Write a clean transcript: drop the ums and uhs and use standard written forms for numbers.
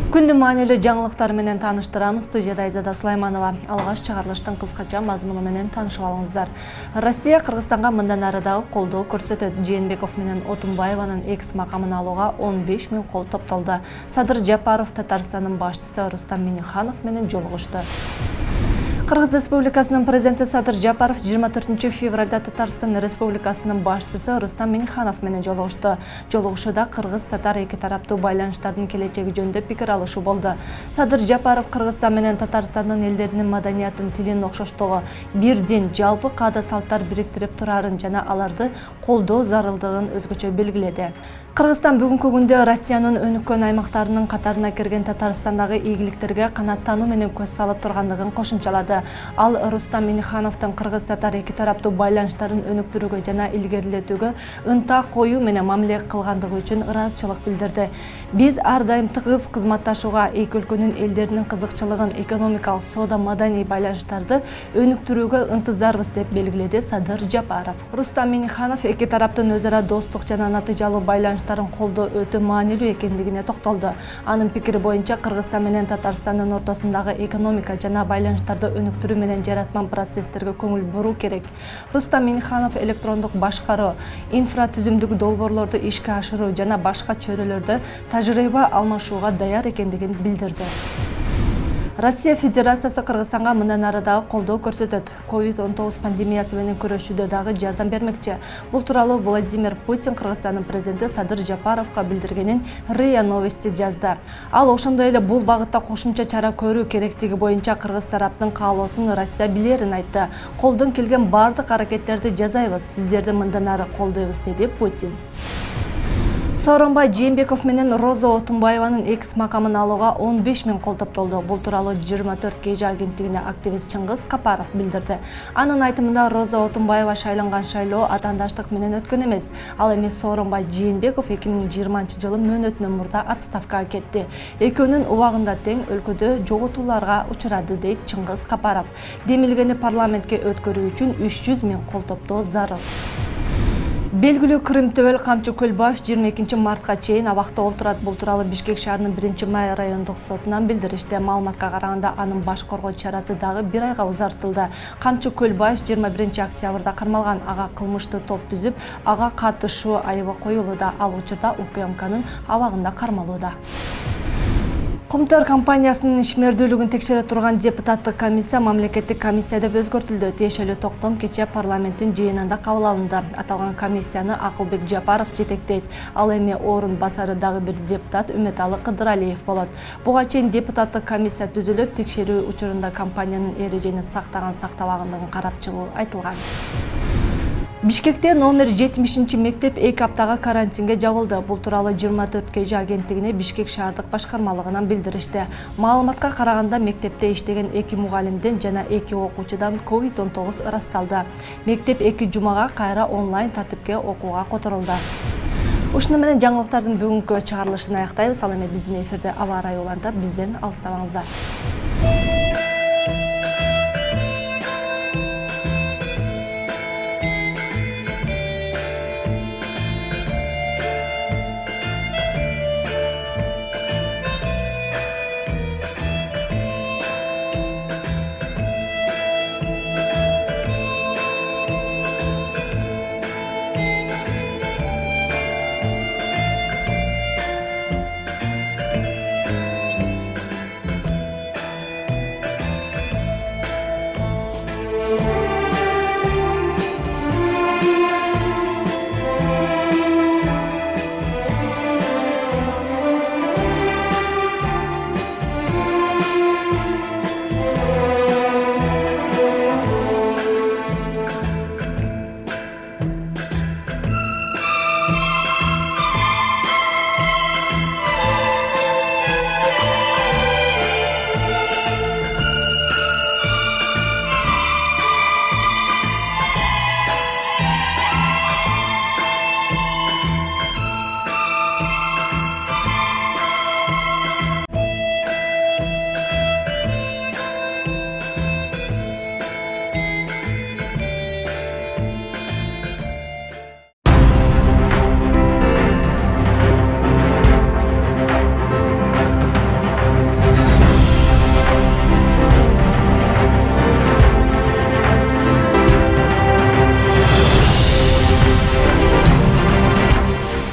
Күндүн маанилүү жаңылыктар менен тааныштырабыз. Студияда Айзада Сулайманова. Алгач чыгарылыштын кыскача мазмуну менен таанышып алыңыздар. Россия Кыргызстанга мындан ары дагы колдоо көрсөтөт. Жээнбеков менен Отунбаеванын экс макамын алууга 15 000 кол топтолду. Садыр Жапаров Татарстандын башчысы Рустам Минниханов менен жолугушту. Кыргыз Республикасынын президенти Садыр Жапаров 24 февралда Татарстан Республикасынын башчысы Рустам Минниханов менен жолугушту. Жолугушууда кыргыз-татар эки тараптуу байланыштардын келечеги жөнүндө пикир алышуу болду. Садыр Жапаров Кыргызстан менен Татарстандын элдеринин маданиятын, тилин окшоштугу, бирдин жалпы каада салттар бириктирип турарын жана аларды колдоо зарылдыгын өзгөчө белгиледи. Кыргызстан бүгүнкү күндө Россиянын өнүккөн аймактарынын катарына кирген Татарстандагы ийгиликтерге канаттануу менен көз салып тургандыгын кошумчалады. Ал Рустам Миннихановдун кыргыз-татар эки тараптуу байланыштарын өнүктүрүүгө жана илгерилетүүгө ынта коюу менен мамиле кылгандыгы үчүн ыраазычылык билдирди. Биз ар дайым тыгыз кызматташууга, эки өлкөнүн элдеринин кызыкчылыгын, экономикалык, соода, маданий байланыштарды өнүктүрүүгө ынтызарбыз деп белгиледи Садыр Жапаров. Рустам Минниханов эки тараптын өз ара достук жана натыйжалуу байланыштарын колдоо өтө маанилүү экендигине токтолду. Анын пикири боюнча Кыргызстан менен Татарстандын ортосундагы экономика жана байланыштарды өнүктүрүү менен жаратман процесстерге көңүл буруу керек. Рустам Минниханов электрондук башкаруу, инфратүзүмдүк долбоорлорду ишке ашыруу жана башка чөйрөлөрдө тажрыйба алмашууга даяр экендигин билдирди. Россия Федерациясы Кыргызстанга мындан ары дагы колдоо көрсөтөт. COVID-19 пандемиясы менен күрөшүүдө дагы жардам бермекчи. Бул тууралуу Владимир Путин Кыргызстандын президенти Садыр Жапаровго билдиргенин РИА Новости жазды. Ал ошондой эле бул багытта кошумча чара көрүү керектиги боюнча кыргыз тараптын каалоосун Россия билерин айтты. Колдон келген бардык аракеттерди жасайбыз, сиздерди мындан ары колдойбуз, деди Путин. Сооронбай Жээнбеков менен Роза Отунбаеванын экс макамын алууга 15 000 кол топтолду. Бул тууралуу 24 KG агенттигине активист Чыңгыз Капаров билдирди. Анын айтымында Роза Отунбаева шайланган шайлоо атаандаштык менен өткөн эмес. Ал эми Сооронбай Жээнбеков 2020 жылы мөөнөтүнөн мурда отставкага кетти. Экөөнүн убагында тең өлкөдө жоготууларга учурады, дейт Чыңгыз Капаров. Демилгени парламентке өткөрүү үчүн 300 000 кол топтоо зарыл. Белгилүү Кырым-Төбөл Камчы Көлбаев 22 мартка чейин абакта олтурат. Бул тууралуу Бишкек шаарынын 1-Май райондук сотунан билдиришти. Маалыматка караганда анын баш коргоо чарасы дагы 1 айга узартылды. Камчы Көлбаев 21 октябрда кармалган. Ага кылмыштуу топ түзүп, ага катышуу айыбы коюлууда. Ал учурда УКМКнын абагында кармалууда. Кумтөр компаниясынын ишмердүүлүгүн текшере турган депутаттык комиссия мамлекеттик комиссия деп өзгөртүлдү. Тиешелүү токтом кече парламенттин жыйынында кабыл алынды. Аталган комиссияны Акылбек Жапаров жетектейт. Ал эми орун басары дагы бир депутат Үмөталы Кыдыралиев болот. Буга чейин депутаттык комиссия түзүлүп, текшерүү учурунда компаниянын эрежени сактаган-сактабагандыгын карап чыгуу айтылган. Бишкекте номер 70 мектеп 2 аптага карантинге жабылды. Бул тууралуу 24 KG агенттигине Бишкек шаардык башкармалыгынан билдиришти. Маалыматка караганда мектепте иштеген 2 мугалимден жана 2 окуучудан COVID-19 ырасталды. Мектеп 2 жумага кайра онлайн тартипке окууга которулду. Ушуну менен жаңылыктардын бүгүнкү чыгарылышын аяктайбыз. Ал эми биздин эфирде аба ырайы улантат. Бизден алыстабаңыздар.